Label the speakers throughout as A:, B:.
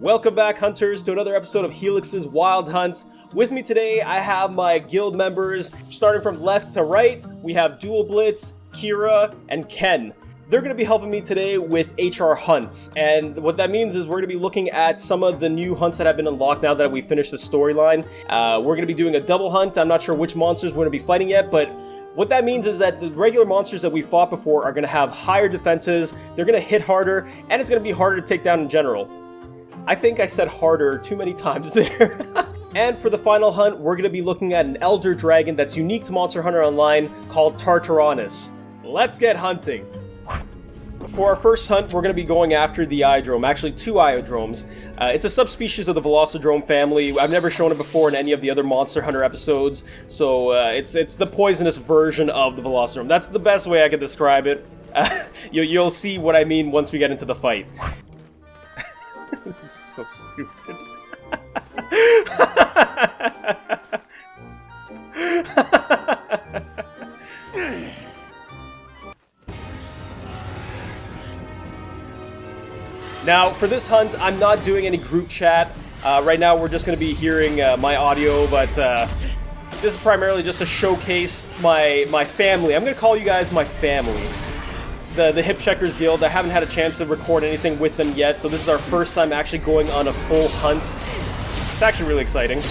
A: Welcome back, hunters, to another episode of Helix's Wild Hunts. With me today, I have my guild members. Starting from left to right, we have Dual Blitz, Kira, and Ken. They're going to be helping me today with HR hunts, and what that means is we're going to be looking at some of the new hunts that have been unlocked now that we finished the storyline. We're going to be doing a double hunt. I'm not sure which monsters we're going to be fighting yet, but what that means is that the regular monsters that we fought before are going to have higher defenses, they're going to hit harder, and it's going to be harder to take down in general. I think I said harder too many times there. And for the final hunt, we're going to be looking at an Elder Dragon that's unique to Monster Hunter Online called Tartaronis. Let's get hunting! For our first hunt, we're going to be going after the Iodrome, actually two Iodromes. It's a subspecies of the Velocidrome family. I've never shown it before in any of the other Monster Hunter episodes, so it's the poisonous version of the Velocidrome. That's the best way I could describe it. You'll see what I mean once we get into the fight. This is so stupid. Now, for this hunt, I'm not doing any group chat. Right now, we're just going to be hearing my audio, but this is primarily just to showcase my family. I'm going to call you guys my family. The Hipcheckers guild. I haven't had a chance to record anything with them yet, so this is our first time actually going on a full hunt. It's actually really exciting.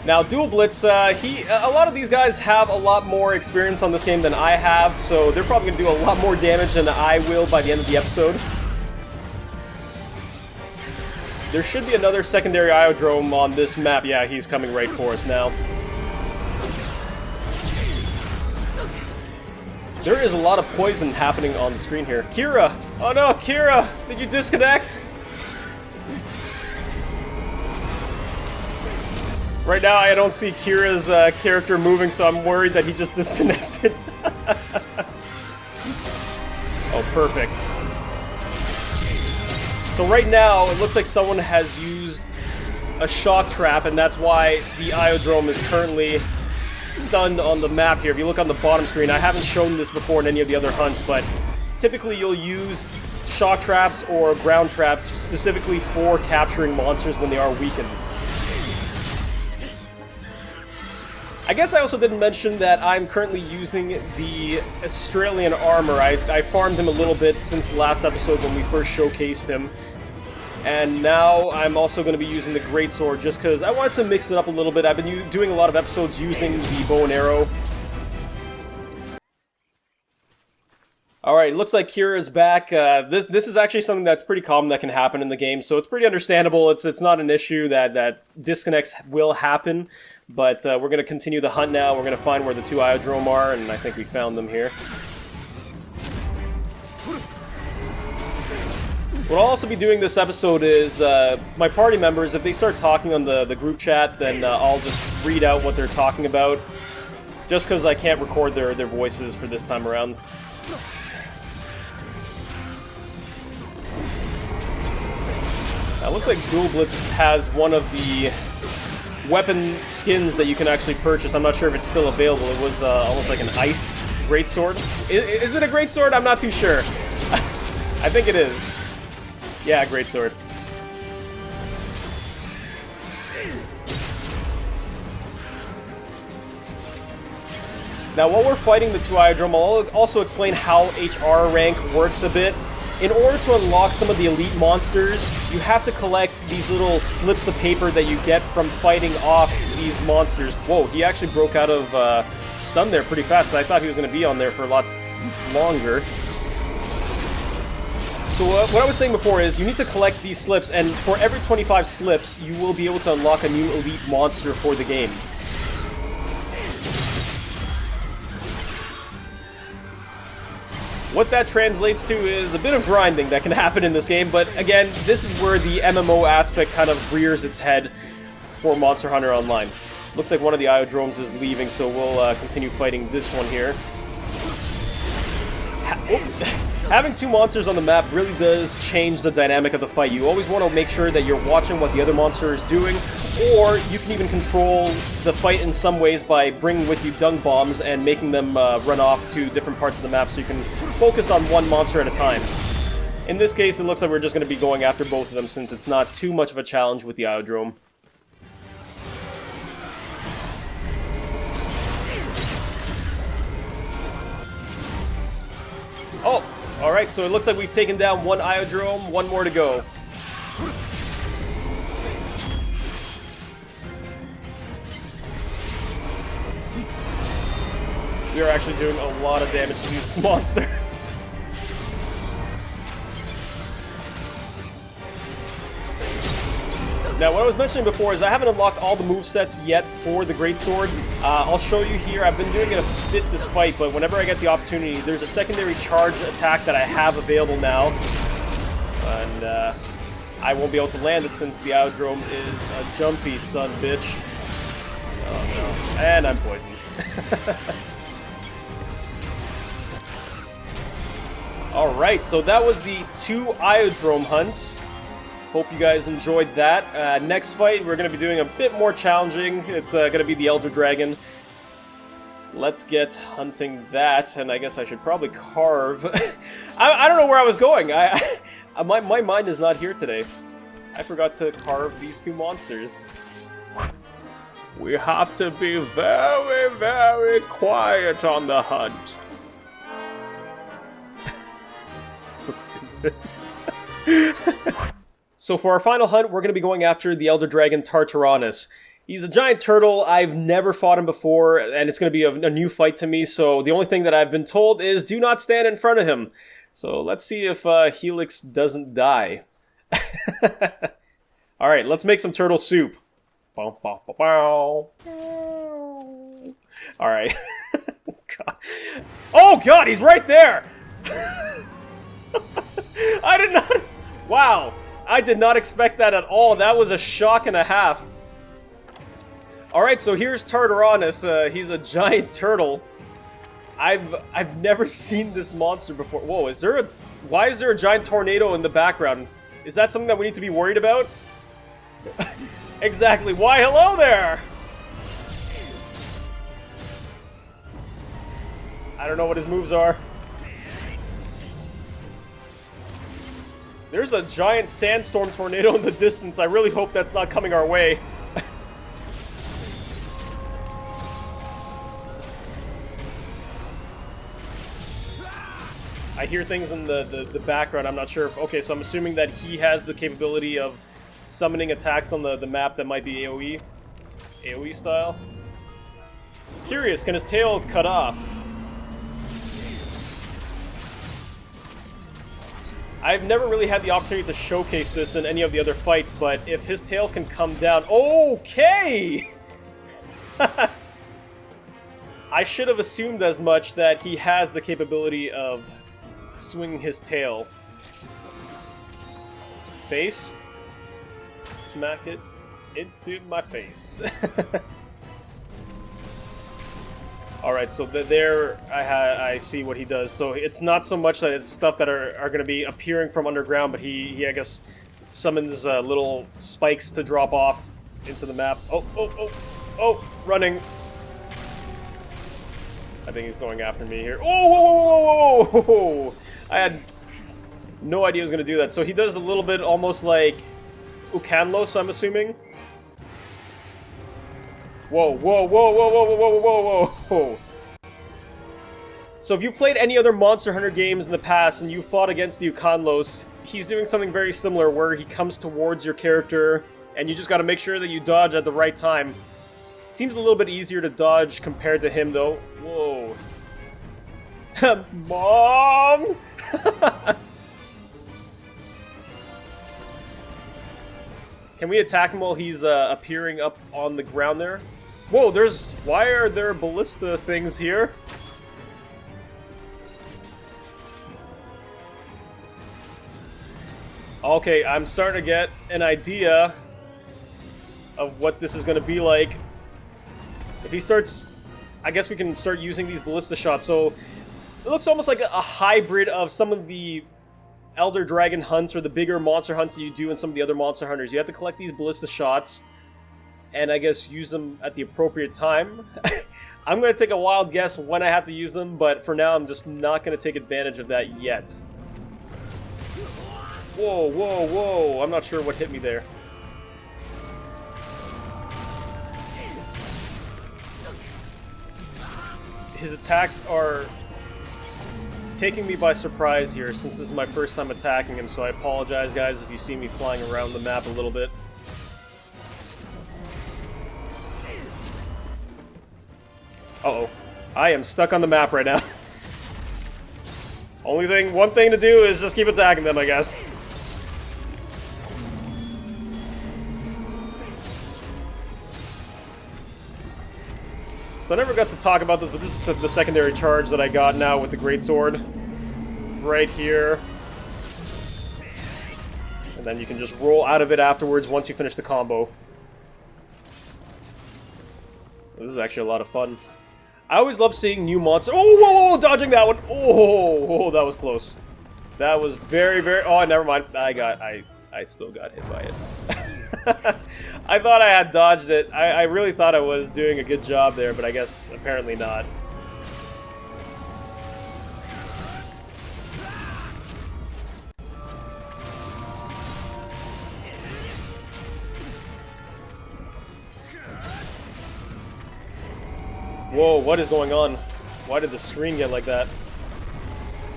A: Now, Dual Blitz, a lot of these guys have a lot more experience on this game than I have, so they're probably going to do a lot more damage than I will by the end of the episode. There should be another secondary Iodrome on this map. Yeah, he's coming right for us now. There is a lot of poison happening on the screen here. Kira! Oh no, Kira! Did you disconnect? Right now I don't see Kira's character moving, so I'm worried that he just disconnected. Oh, perfect. So right now, it looks like someone has used a shock trap, and that's why the Iodrome is currently stunned on the map here. If you look on the bottom screen, I haven't shown this before in any of the other hunts, but typically you'll use shock traps or ground traps specifically for capturing monsters when they are weakened. I guess I also didn't mention that I'm currently using the Australian armor. I farmed him a little bit since the last episode when we first showcased him. And now I'm also going to be using the Greatsword just because I wanted to mix it up a little bit. I've been doing a lot of episodes using the bow and arrow. Alright, looks like Kira's back. This is actually something that's pretty common that can happen in the game, so it's pretty understandable. It's not an issue that disconnects will happen, but we're going to continue the hunt now. We're going to find where the two Iodrome are, and I think we found them here. What I'll also be doing this episode is, my party members, if they start talking on the group chat, then I'll just read out what they're talking about, just because I can't record their voices for this time around. It looks like Dual Blitz has one of the weapon skins that you can actually purchase. I'm not sure if it's still available. It was almost like an ice greatsword. Is it a greatsword? I'm not too sure. I think it is. Yeah, greatsword. Now, while we're fighting the two Iodrome, I'll also explain how HR rank works a bit. In order to unlock some of the elite monsters, you have to collect these little slips of paper that you get from fighting off these monsters. Whoa, he actually broke out of stun there pretty fast. I thought he was going to be on there for a lot longer. So what I was saying before is you need to collect these slips, and for every 25 slips, you will be able to unlock a new elite monster for the game. What that translates to is a bit of grinding that can happen in this game, but again, this is where the MMO aspect kind of rears its head for Monster Hunter Online. Looks like one of the Iodromes is leaving, so we'll continue fighting this one here. Having two monsters on the map really does change the dynamic of the fight. You always want to make sure that you're watching what the other monster is doing, or you can even control the fight in some ways by bringing with you dung bombs and making them run off to different parts of the map so you can focus on one monster at a time. In this case, it looks like we're just going to be going after both of them since it's not too much of a challenge with the Iodrome. Oh! Alright, so it looks like we've taken down one Iodrome, one more to go. We are actually doing a lot of damage to this monster. Now, what I was mentioning before is I haven't unlocked all the movesets yet for the Greatsword. I'll show you here. I've been doing it a bit this fight, but whenever I get the opportunity, there's a secondary charge attack that I have available now. And I won't be able to land it since the Iodrome is a jumpy son bitch. Oh no. And I'm poisoned. Alright, so that was the 2 Iodrome hunts. Hope you guys enjoyed that. Next fight, we're going to be doing a bit more challenging. It's going to be the Elder Dragon. Let's get hunting that, and I guess I should probably carve. I don't know where I was going. My mind is not here today. I forgot to carve these 2 monsters. We have to be very, very quiet on the hunt. So stupid. So for our final hunt, we're going to be going after the Elder Dragon Tartaronis. He's a giant turtle. I've never fought him before, and it's going to be a new fight to me, so the only thing that I've been told is do not stand in front of him. So let's see if Helix doesn't die. Alright, let's make some turtle soup. Alright. Oh god, he's right there! I did not... Wow. I did not expect that at all. That was a shock and a half. Alright, so here's Tartaronis. He's a giant turtle. I've never seen this monster before. Whoa, is there a... Why is there a giant tornado in the background? Is that something that we need to be worried about? Exactly. Why, hello there! I don't know what his moves are. There's a giant sandstorm tornado in the distance. I really hope that's not coming our way. I hear things in the background. I'm not sure if... Okay, so I'm assuming that he has the capability of summoning attacks on the map that might be AoE. AoE style. Curious, can his tail cut off? I've never really had the opportunity to showcase this in any of the other fights, but if his tail can come down... Okay! I should have assumed as much that he has the capability of swinging his tail. Face. Smack it into my face. Alright, so there I see what he does. So it's not so much that it's stuff that are going to be appearing from underground, but he I guess, summons little spikes to drop off into the map. Oh, running. I think he's going after me here. Oh, whoa. I had no idea he was going to do that. So he does a little bit almost like Ukanlos, I'm assuming. Whoa. So if you've played any other Monster Hunter games in the past and you fought against the Ukanlos, he's doing something very similar where he comes towards your character and you just gotta make sure that you dodge at the right time. Seems a little bit easier to dodge compared to him though. Whoa. Mom! Can we attack him while he's appearing up on the ground there? Whoa, why are there ballista things here? Okay, I'm starting to get an idea of what this is going to be like. If he starts... I guess we can start using these ballista shots. So, it looks almost like a hybrid of some of the Elder Dragon hunts or the bigger monster hunts that you do in some of the other Monster Hunters. You have to collect these ballista shots and I guess use them at the appropriate time. I'm going to take a wild guess when I have to use them, but for now I'm just not going to take advantage of that yet. Whoa, whoa, whoa. I'm not sure what hit me there. His attacks are taking me by surprise here, since this is my first time attacking him, so I apologize, guys, if you see me flying around the map a little bit. Uh-oh. I am stuck on the map right now. One thing to do is just keep attacking them, I guess. So I never got to talk about this, but this is the secondary charge that I got now with the greatsword. Right here. And then you can just roll out of it afterwards once you finish the combo. This is actually a lot of fun. I always love seeing new monsters. Oh, whoa, whoa, dodging that one. Oh, that was close. That was very, very... Oh, never mind. I still got hit by it. I thought I had dodged it. I really thought I was doing a good job there, but I guess apparently not. Whoa, what is going on? Why did the screen get like that?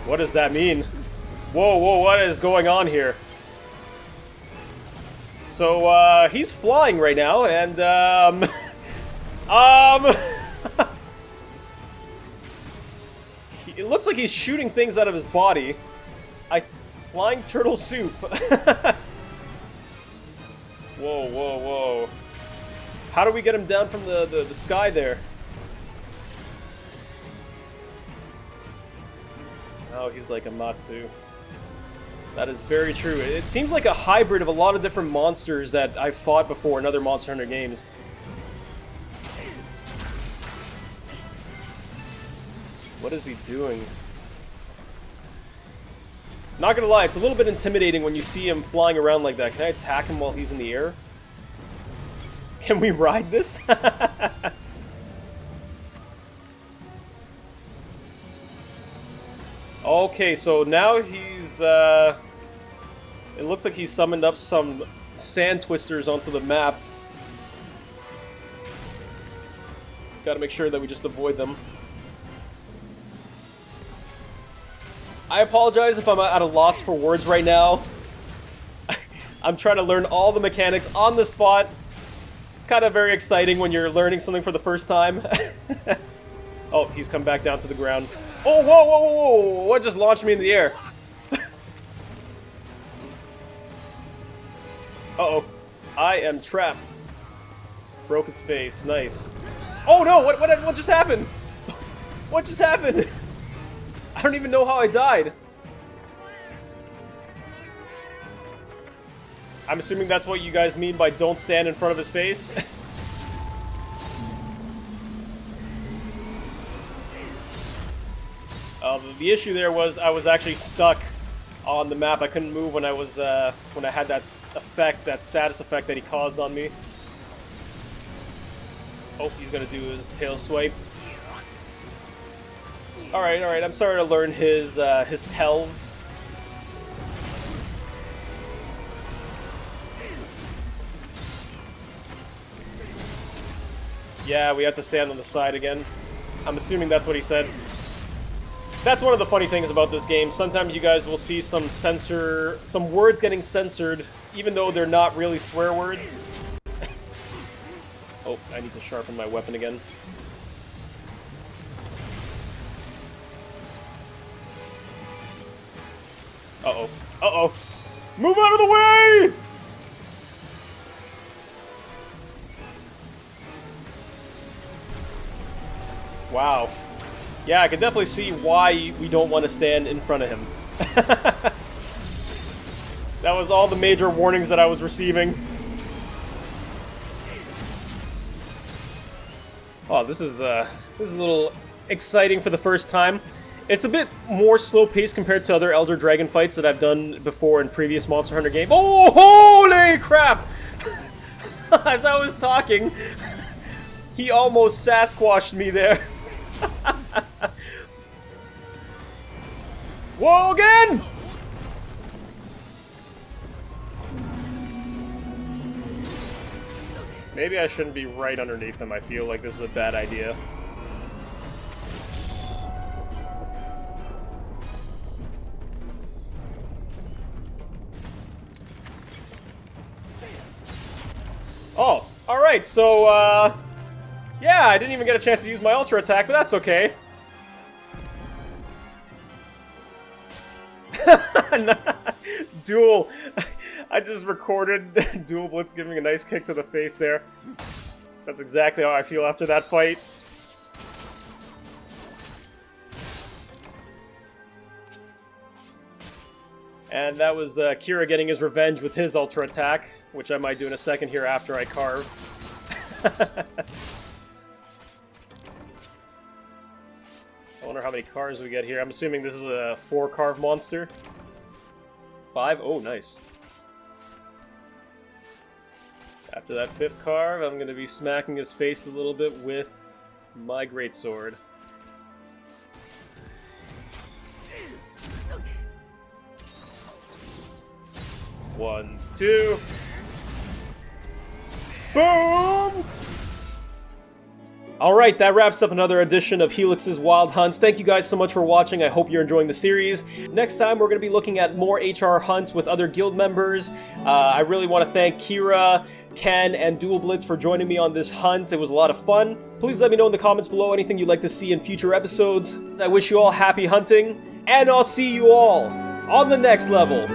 A: What does that mean? Whoa, whoa, what is going on here? So, he's flying right now, and, it looks like he's shooting things out of his body. Flying turtle soup. Whoa, whoa, whoa. How do we get him down from the sky there? Oh, he's like a Matsu. That is very true. It seems like a hybrid of a lot of different monsters that I've fought before in other Monster Hunter games. What is he doing? Not gonna lie, it's a little bit intimidating when you see him flying around like that. Can I attack him while he's in the air? Can we ride this? Okay, so now he's, it looks like he's summoned up some sand twisters onto the map. Gotta make sure that we just avoid them. I apologize if I'm at a loss for words right now. I'm trying to learn all the mechanics on the spot. It's kind of very exciting when you're learning something for the first time. Oh, he's come back down to the ground. Oh, whoa, whoa, whoa, whoa! What just launched me in the air? Uh-oh. I am trapped. Broke its face. Nice. Oh no! What just happened? What just happened? I don't even know how I died. I'm assuming that's what you guys mean by don't stand in front of his face. The issue there was I was actually stuck on the map. I couldn't move when I was when I had that effect, that status effect that he caused on me. Oh, he's gonna do his tail swipe. All right. I'm sorry to learn his tells. Yeah, we have to stand on the side again. I'm assuming that's what he said. That's one of the funny things about this game. Sometimes you guys will see some words getting censored, even though they're not really swear words. Oh, I need to sharpen my weapon again. Uh-oh. Uh-oh. Move out of the way! Wow. Yeah, I can definitely see why we don't want to stand in front of him. That was all the major warnings that I was receiving. Oh, this is a little exciting for the first time. It's a bit more slow-paced compared to other Elder Dragon fights that I've done before in previous Monster Hunter games. Oh, holy crap! As I was talking, he almost Sasquatched me there. Whoa, again! Maybe I shouldn't be right underneath them. I feel like this is a bad idea. Oh, alright, so, yeah, I didn't even get a chance to use my Ultra Attack, but that's okay. Dual. I just recorded Dual Blitz giving a nice kick to the face there. That's exactly how I feel after that fight. And that was Kira getting his revenge with his Ultra Attack, which I might do in a second here after I carve. I wonder how many cars we get here. I'm assuming this is a 4-carve monster. 5? Oh, nice. After that 5th carve, I'm going to be smacking his face a little bit with my greatsword. One, two. Boom! Alright, that wraps up another edition of Helix's Wild Hunts. Thank you guys so much for watching. I hope you're enjoying the series. Next time, we're going to be looking at more HR hunts with other guild members. I really want to thank Kira, Ken, and Dual Blitz for joining me on this hunt. It was a lot of fun. Please let me know in the comments below anything you'd like to see in future episodes. I wish you all happy hunting, and I'll see you all on the next level.